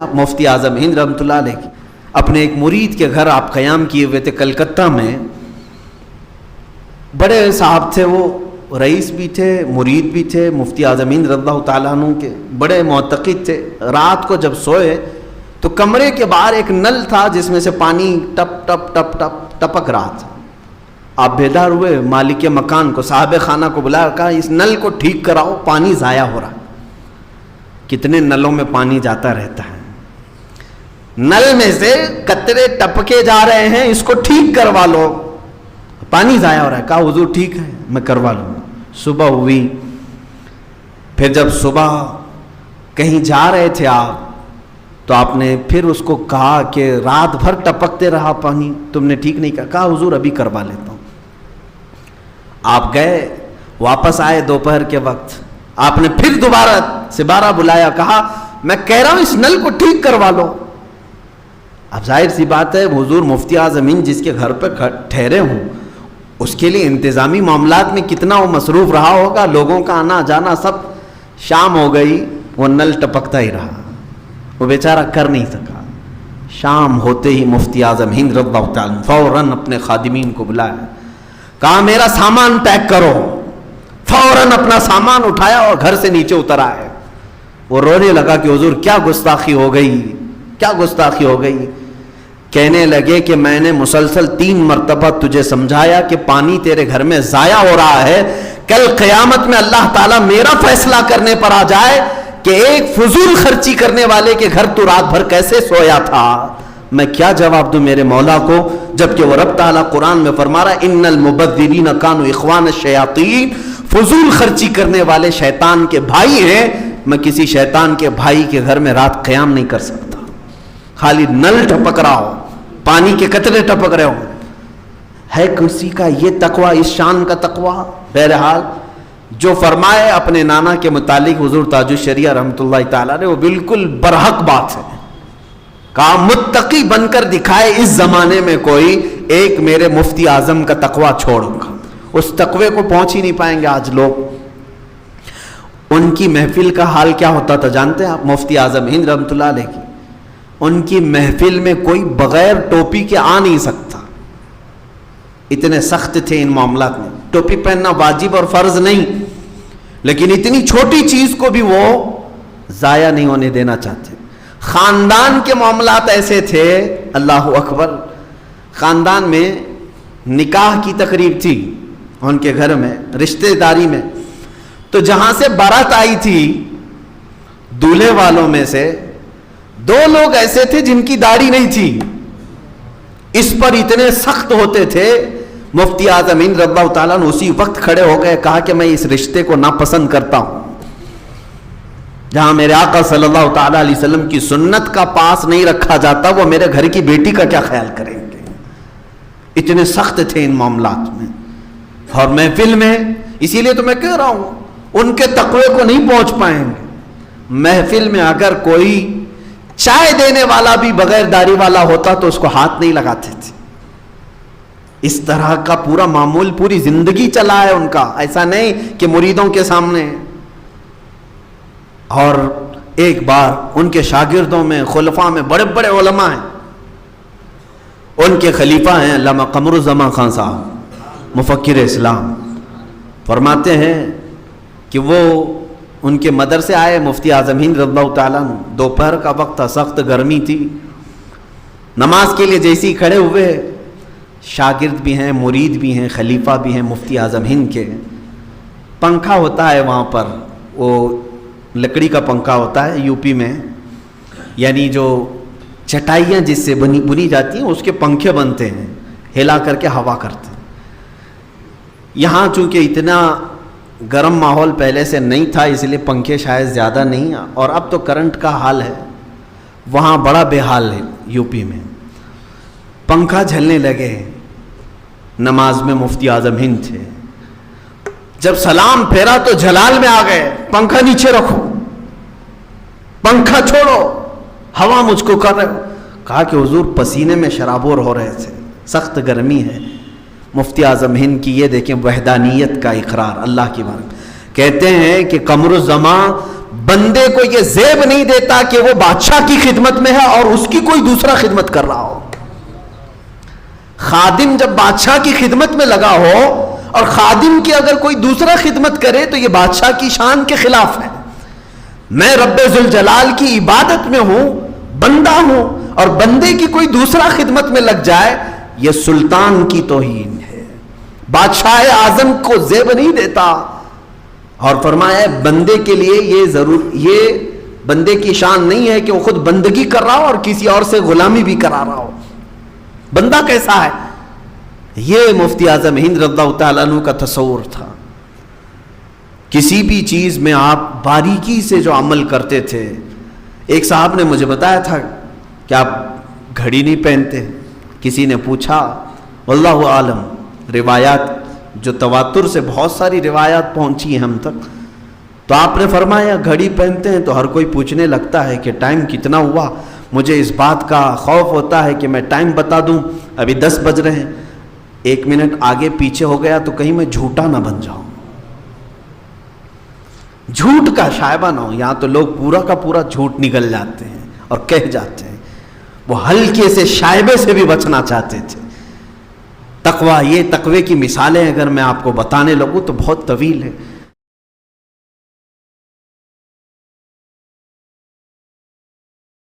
آپ مفتی اعظم ہند رحمۃ اللہ علیہ کی اپنے ایک مرید کے گھر آپ قیام کیے ہوئے تھے کلکتہ میں. بڑے صاحب تھے، وہ رئیس بھی تھے، مرید بھی تھے، مفتی اعظم ہند رضی اللہ تعالیٰ عنہ کے بڑے معتقد تھے. رات کو جب سوئے تو کمرے کے باہر ایک نل تھا جس میں سے پانی ٹپ ٹپ ٹپ ٹپ ٹپک رہا تھا. آپ بیدار ہوئے، مالک مکان کو، صاحب خانہ کو بلایا، کہا اس نل کو ٹھیک کراؤ، پانی ضائع ہو رہا. کتنے نلوں میں پانی جاتا رہتا ہے، نل میں سے قطرے ٹپکے جا رہے ہیں، اس کو ٹھیک کروا لو، پانی ضائع ہو رہا ہے. کہا حضور ٹھیک ہے میں کروا لوں. صبح ہوئی، پھر جب صبح کہیں جا رہے تھے آپ تو آپ نے پھر اس کو کہا کہ رات بھر ٹپکتے رہا پانی، تم نے ٹھیک نہیں کہا. کہا حضور ابھی کروا لیتا ہوں. آپ گئے، واپس آئے دوپہر کے وقت، آپ نے پھر دوبارہ بلایا، کہا میں کہہ رہا ہوں اس نل کو ٹھیک کروا لو. اب ظاہر سی بات ہے حضور مفتی اعظم ہند جس کے گھر پہ ٹھہرے ہوں اس کے لیے انتظامی معاملات میں کتنا وہ مصروف رہا ہوگا، لوگوں کا آنا جانا سب. شام ہو گئی، وہ نل ٹپکتا ہی رہا، وہ بیچارہ کر نہیں سکا. شام ہوتے ہی مفتی اعظم ہند رضی اللہ تعالیٰ فوراً اپنے خادمین کو بلایا، کہا میرا سامان پیک کرو. فوراً اپنا سامان اٹھایا اور گھر سے نیچے اتر آئے. وہ رونے لگا کہ حضور کیا گستاخی ہو گئی، کیا گستاخی ہو گئی. کہنے لگے کہ میں نے مسلسل 3 مرتبہ تجھے سمجھایا کہ پانی تیرے گھر میں ضائع ہو رہا ہے، کل قیامت میں اللہ تعالیٰ میرا فیصلہ کرنے پر آ جائے کہ ایک فضول خرچی کرنے والے کے گھر تو رات بھر کیسے سویا تھا. میں کیا جواب دوں میرے مولا کو، جبکہ وہ رب تعالیٰ قرآن میں فرما رہا ہے ان المبذرین کانوا اخوان الشیاطین، فضول خرچی کرنے والے شیطان کے بھائی ہیں. میں کسی شیطان کے بھائی کے گھر میں رات قیام نہیں کر سکتا. خالی نل ٹپک رہا ہو، پانی کے قطرے ٹپک رہے ہو. ہے کسی کا یہ تقوی، اس شان کا تقوی؟ بہرحال جو فرمائے اپنے نانا کے متعلق حضور تاج الشریعہ رحمۃ اللہ تعالیٰ نے، وہ بالکل برحق بات ہے. کہا متقی بن کر دکھائے اس زمانے میں کوئی ایک میرے مفتی اعظم کا تقوی چھوڑ گا. اس تقوی کو پہنچ ہی نہیں پائیں گے آج لوگ. ان کی محفل کا حال کیا ہوتا تھا جانتے ہیں آپ؟ مفتی اعظم ہند رحمۃ اللہ علیہ کی ان کی محفل میں کوئی بغیر ٹوپی کے آ نہیں سکتا، اتنے سخت تھے ان معاملات میں. ٹوپی پہننا واجب اور فرض نہیں، لیکن اتنی چھوٹی چیز کو بھی وہ ضائع نہیں ہونے دینا چاہتے. خاندان کے معاملات ایسے تھے، اللہ اکبر. خاندان میں نکاح کی تقریب تھی ان کے گھر میں، رشتہ داری میں، تو جہاں سے بارات آئی تھی دولہے والوں میں سے 2 لوگ ایسے تھے جن کی داڑھی نہیں تھی. اس پر اتنے سخت ہوتے تھے، مفتی اعظم ہند رضی اللہ تعالیٰ نے اسی وقت کھڑے ہو گئے، کہا کہ میں اس رشتے کو ناپسند کرتا ہوں. جہاں میرے آقا صلی اللہ تعالیٰ علیہ وسلم کی سنت کا پاس نہیں رکھا جاتا، وہ میرے گھر کی بیٹی کا کیا خیال کریں گے. اتنے سخت تھے ان معاملات میں اور محفل میں. اسی لیے تو میں کہہ رہا ہوں ان کے تقوی کو نہیں پہنچ پائیں گے. محفل میں اگر کوئی چائے دینے والا بھی بغیر داڑھی والا ہوتا تو اس کو ہاتھ نہیں لگاتے تھے. اس طرح کا پورا معمول پوری زندگی چلا ہے ان کا، ایسا نہیں کہ مریدوں کے سامنے. اور ایک بار ان کے شاگردوں میں، خلفاء میں بڑے بڑے علماء ہیں. ان کے خلیفہ ہیں علامہ قمر الزمان خان صاحب مفکر اسلام. فرماتے ہیں کہ وہ ان کے مدرسے آئے مفتی اعظم ہند رضی اللہ تعالیٰ عنہ. دوپہر کا وقت تھا، سخت گرمی تھی. نماز کے لیے جیسے ہی کھڑے ہوئے، شاگرد بھی ہیں، مرید بھی ہیں، خلیفہ بھی ہیں مفتی اعظم ہند کے. پنکھا ہوتا ہے وہاں پر، وہ لکڑی کا پنکھا ہوتا ہے یو پی میں، یعنی جو چٹائیاں جس سے بنی جاتی ہیں اس کے پنکھے بنتے ہیں، ہلا کر کے ہوا کرتے ہیں. یہاں چونکہ اتنا گرم ماحول پہلے سے نہیں تھا اس لیے پنکھے شاید زیادہ نہیں، اور اب تو کرنٹ کا حال ہے، وہاں بڑا بے حال ہے یو پی میں. پنکھا جھلنے لگے. نماز میں مفتی اعظم ہند تھے. جب سلام پھیرا تو جلال میں آ گئے، پنکھا نیچے رکھو، پنکھا چھوڑو، ہوا مجھ کو کر رہے ہو. کہا کہ حضور پسینے میں شرابور ہو رہے تھے، سخت گرمی ہے. مفتی اعظم ہند کی یہ دیکھیں وحدانیت کا اقرار اللہ کی بات. کہتے ہیں کہ قمر الزمان بندے کو یہ زیب نہیں دیتا کہ وہ بادشاہ کی خدمت میں ہے اور اس کی کوئی دوسرا خدمت کر رہا ہو. خادم جب بادشاہ کی خدمت میں لگا ہو اور خادم کی اگر کوئی دوسرا خدمت کرے تو یہ بادشاہ کی شان کے خلاف ہے. میں رب ذوالجلال کی عبادت میں ہوں, بندہ ہوں, اور بندے کی کوئی دوسرا خدمت میں لگ جائے, یہ سلطان کی توہین ہے. بادشاہ اعظم کو زیب نہیں دیتا, اور فرمایا بندے کے لیے یہ بندے کی شان نہیں ہے کہ وہ خود بندگی کر رہا ہو اور کسی اور سے غلامی بھی کرا رہا ہو. بندہ کیسا ہے؟ یہ مفتی اعظم ہند رضی اللہ تعالیٰ عنہ کا تصور تھا. کسی بھی چیز میں آپ باریکی سے جو عمل کرتے تھے. ایک صاحب نے مجھے بتایا تھا کہ آپ گھڑی نہیں پہنتے. کسی نے پوچھا, واللہ عالم, روایات جو تواتر سے بہت ساری روایات پہنچی ہیں ہم تک, تو آپ نے فرمایا گھڑی پہنتے ہیں تو ہر کوئی پوچھنے لگتا ہے کہ ٹائم کتنا ہوا. مجھے اس بات کا خوف ہوتا ہے کہ میں ٹائم بتا دوں, ابھی 10 بج رہے ہیں, 1 منٹ آگے پیچھے ہو گیا تو کہیں میں جھوٹا نہ بن جاؤں, جھوٹ کا شائبہ نہ ہو. یہاں تو لوگ پورا کا پورا جھوٹ نکل جاتے ہیں اور کہہ جاتے ہیں. وہ ہلکے سے شائبے سے بھی بچنا چاہتے تھے. تقوی, یہ تقوی کی مثالیں اگر میں آپ کو بتانے لگوں تو بہت طویل ہے.